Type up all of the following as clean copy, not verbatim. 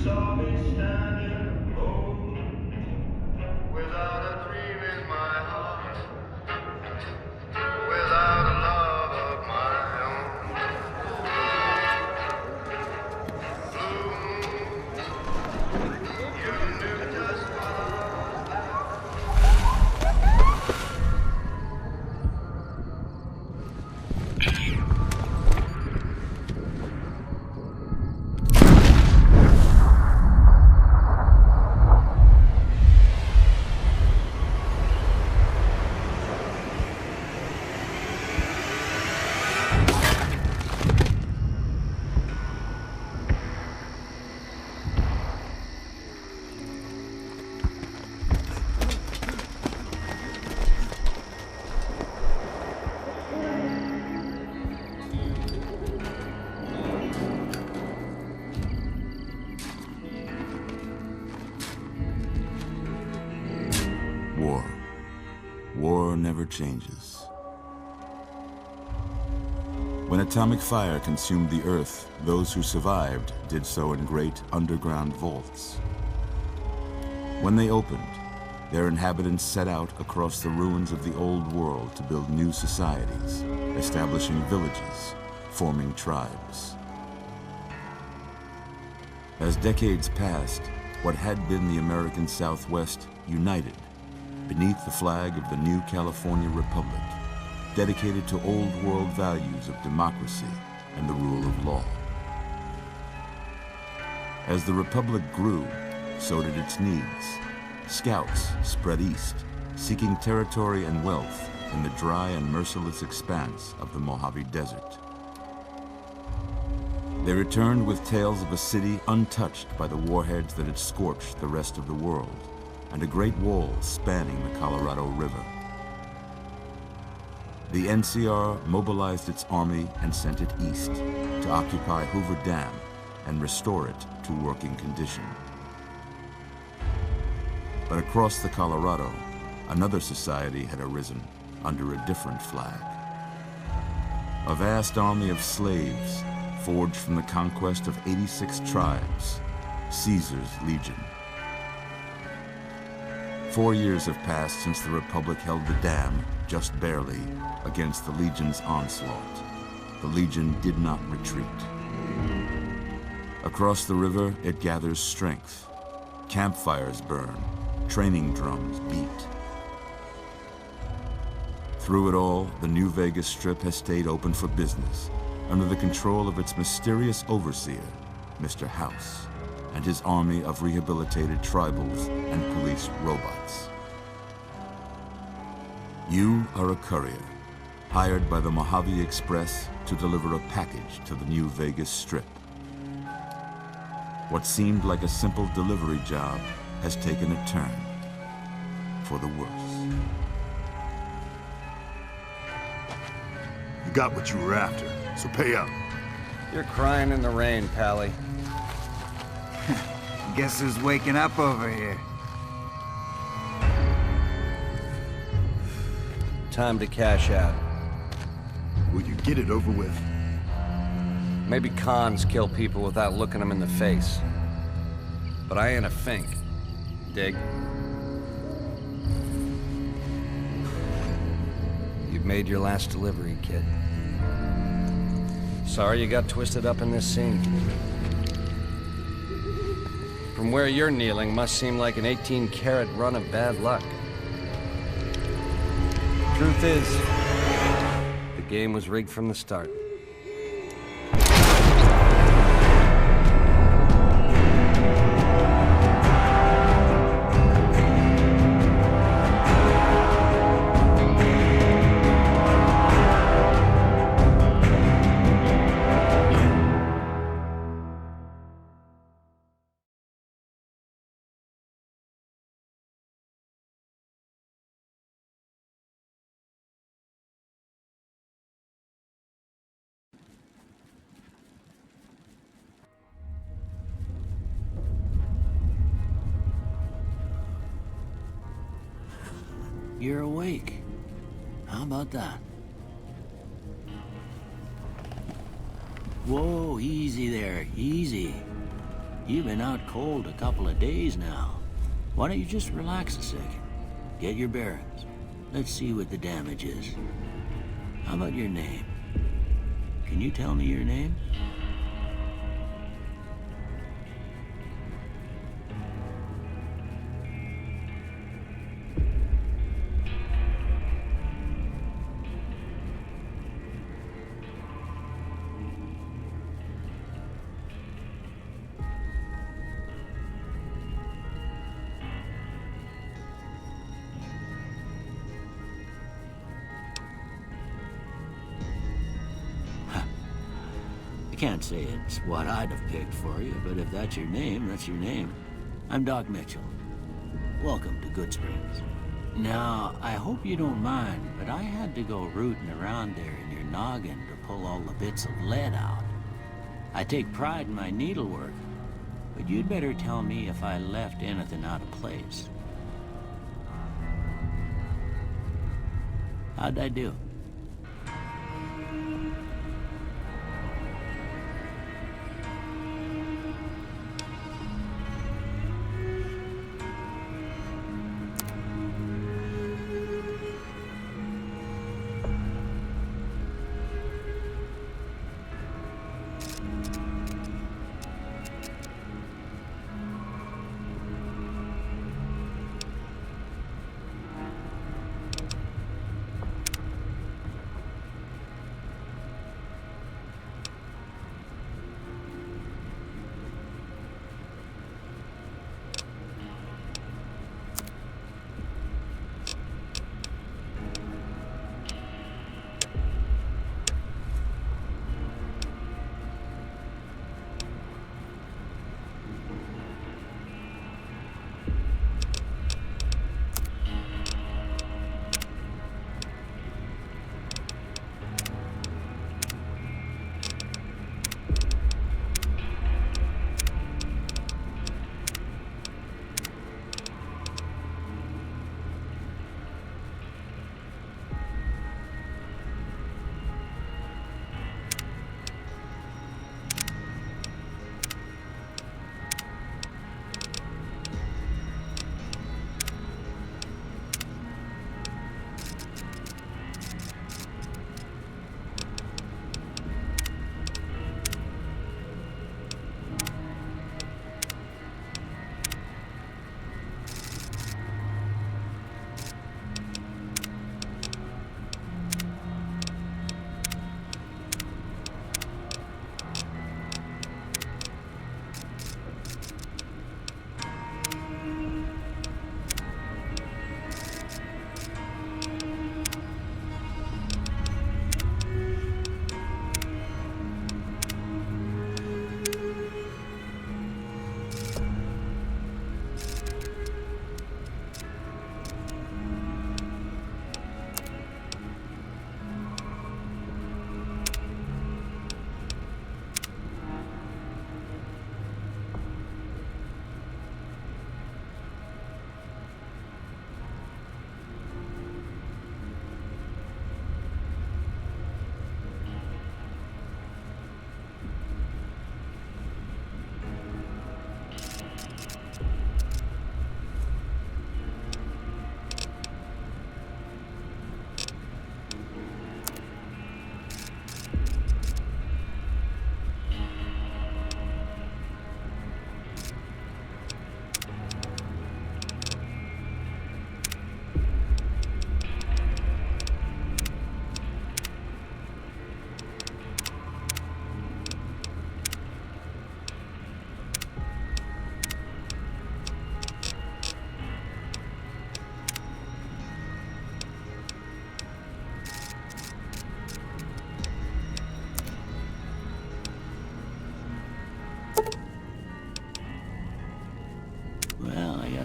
saw me standing alone, without a dream in my heart, without a love of my own. Blue moon, you knew just what War. War never changes. When atomic fire consumed the Earth, those who survived did so in great underground vaults. When they opened, their inhabitants set out across the ruins of the old world to build new societies, establishing villages, forming tribes. As decades passed, what had been the American Southwest united beneath the flag of the new California Republic, dedicated to old world values of democracy and the rule of law. As the Republic grew, so did its needs. Scouts spread east, seeking territory and wealth in the dry and merciless expanse of the Mojave Desert. They returned with tales of a city untouched by the warheads that had scorched the rest of the world, and a great wall spanning the Colorado River. The NCR mobilized its army and sent it east to occupy Hoover Dam and restore it to working condition. But across the Colorado, another society had arisen under a different flag. A vast army of slaves forged from the conquest of 86 tribes, Caesar's Legion. 4 years have passed since the Republic held the dam, just barely, against the Legion's onslaught. The Legion did not retreat. Across the river, it gathers strength. Campfires burn, training drums beat. Through it all, the New Vegas Strip has stayed open for business, under the control of its mysterious overseer, Mr. House, and his army of rehabilitated tribals and police robots. You are a courier, hired by the Mojave Express to deliver a package to the New Vegas Strip. What seemed like a simple delivery job has taken a turn for the worse. You got what you were after, so pay up. You're crying in the rain, Pally. Guess who's waking up over here? Time to cash out. Will you get it over with? Maybe cons kill people without looking them in the face. But I ain't a fink. Dig? You've made your last delivery, kid. Sorry you got twisted up in this scene. From where you're kneeling must seem like an 18-carat run of bad luck. Truth is, the game was rigged from the start. You're awake. How about that? Whoa, easy there, easy. You've been out cold a couple of days now. Why don't you just relax a second? Get your bearings. Let's see what the damage is. How about your name? Can you tell me your name? I can't say it's what I'd have picked for you, but if that's your name, that's your name. I'm Doc Mitchell. Welcome to Goodsprings. Now, I hope you don't mind, but I had to go rooting around there in your noggin to pull all the bits of lead out. I take pride in my needlework, but you'd better tell me if I left anything out of place. How'd I do?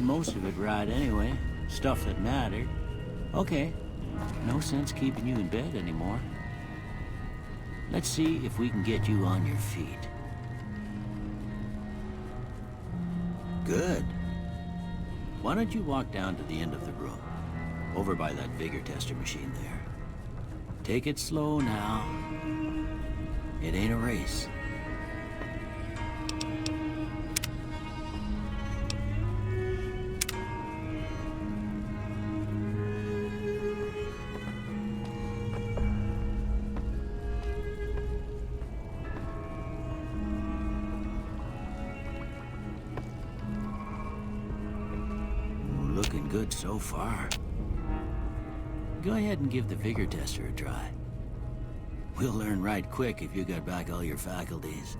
Most of it right anyway. Stuff that mattered. Okay. No sense keeping you in bed anymore. Let's see if we can get you on your feet. Good. Why don't you walk down to the end of the room? Over by that vigor tester machine there. Take it slow now. It ain't a race. good so far. Go ahead and give the vigor tester a try. We'll learn right quick if you got back all your faculties.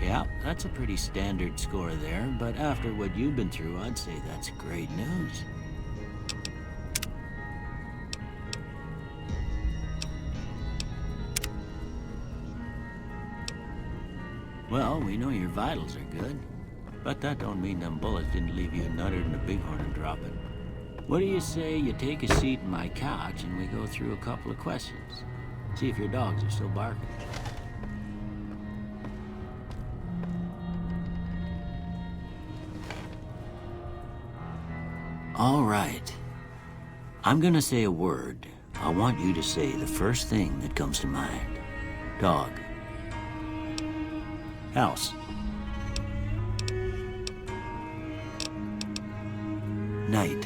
Yeah, that's a pretty standard score there, but after what you've been through, I'd say that's great news. Well, we know your vitals are good, but that don't mean them bullets didn't leave you nuttered in a bighorn and dropping. What do you say you take a seat in my couch and we go through a couple of questions? See if your dogs are still barking. All right. I'm gonna say a word. I want you to say the first thing that comes to mind. Dog. House. Night.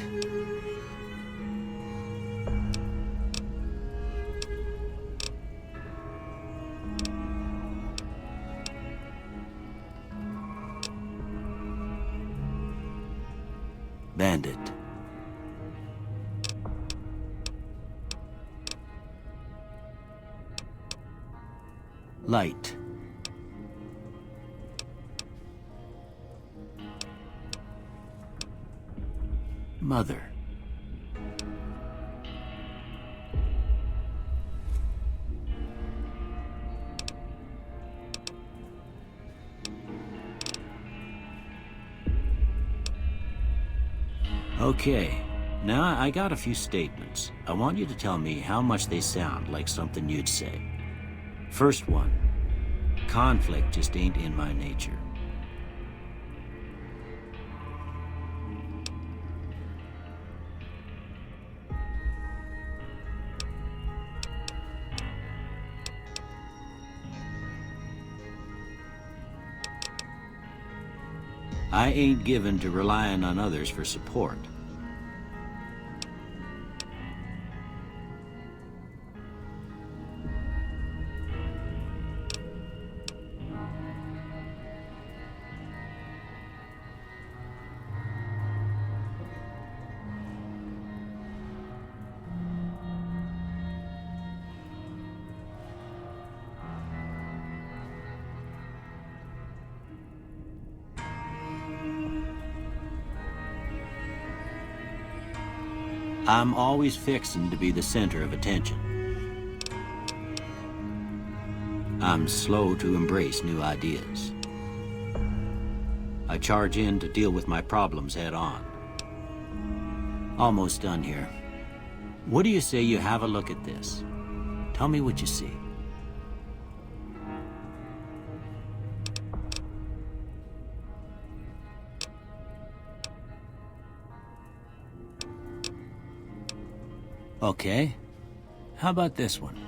Bandit. Light. Mother. Okay, now I got a few statements. I want you to tell me how much they sound like something you'd say. First one, conflict just ain't in my nature. I ain't given to relying on others for support. I'm always fixing to be the center of attention. I'm slow to embrace new ideas. I charge in to deal with my problems head on. Almost done here. What do you say you have a look at this? Tell me what you see. Okay. How about this one?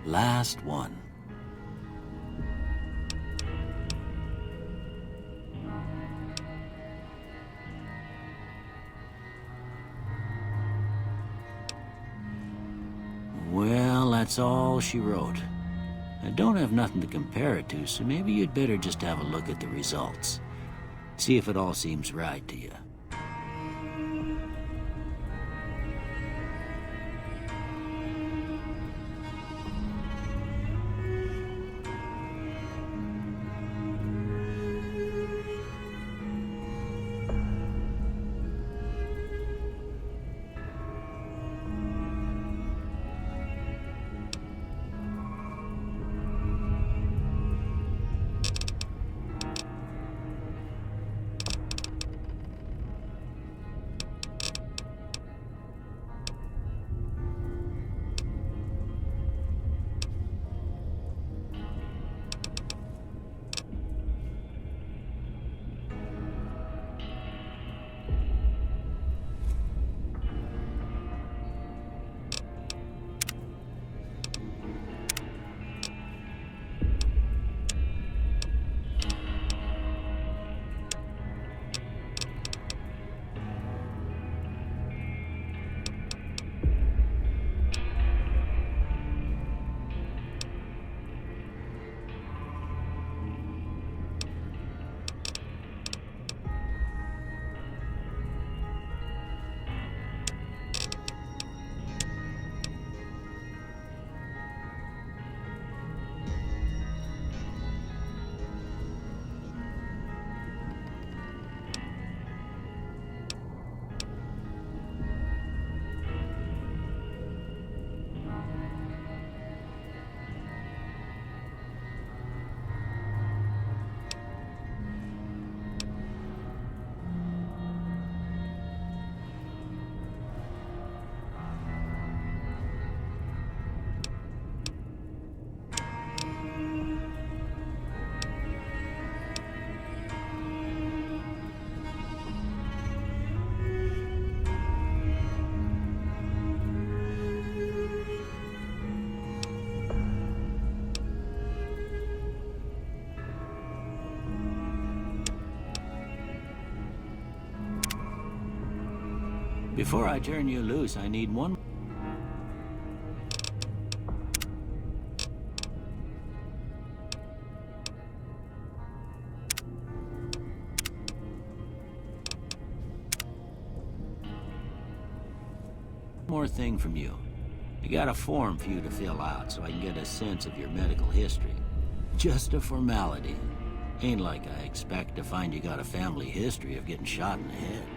Last one. Well, that's all she wrote. I don't have nothing to compare it to, so maybe you'd better just have a look at the results. See if it all seems right to you. Before I turn you loose, I need one more thing from you. I got a form for you to fill out so I can get a sense of your medical history. Just a formality. Ain't like I expect to find you got a family history of getting shot in the head.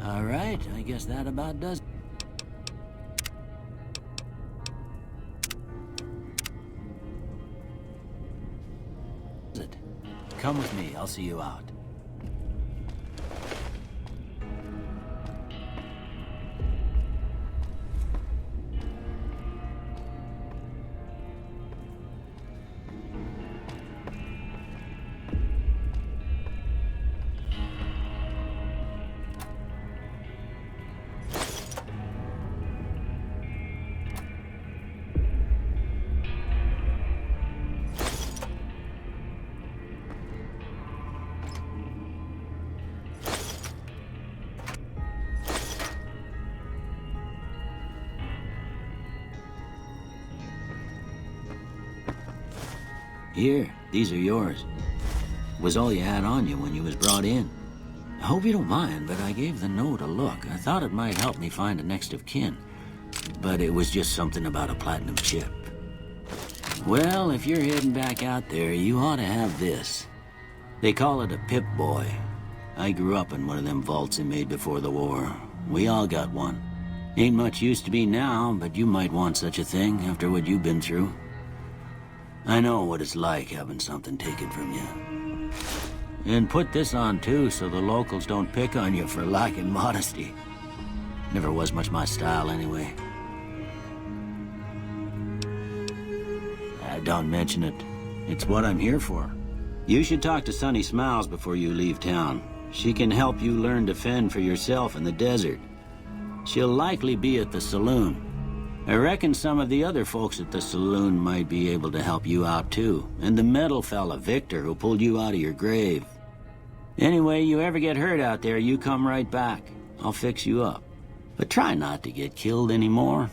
All right, I guess that about does it. Come with me, I'll see you out. Here, these are yours. Was all you had on you when you was brought in. I hope you don't mind, but I gave the note a look. I thought it might help me find a next of kin. But it was just something about a platinum chip. Well, if you're heading back out there, you ought to have this. They call it a Pip-Boy. I grew up in one of them vaults they made before the war. We all got one. Ain't much use to me now, but you might want such a thing after what you've been through. I know what it's like having something taken from you. And put this on too, so the locals don't pick on you for lacking modesty. Never was much my style anyway. Don't mention it. It's what I'm here for. You should talk to Sunny Smiles before you leave town. She can help you learn to fend for yourself in the desert. She'll likely be at the saloon. I reckon some of the other folks at the saloon might be able to help you out too. And the metal fella, Victor, who pulled you out of your grave. Anyway, you ever get hurt out there, you come right back. I'll fix you up. But try not to get killed anymore.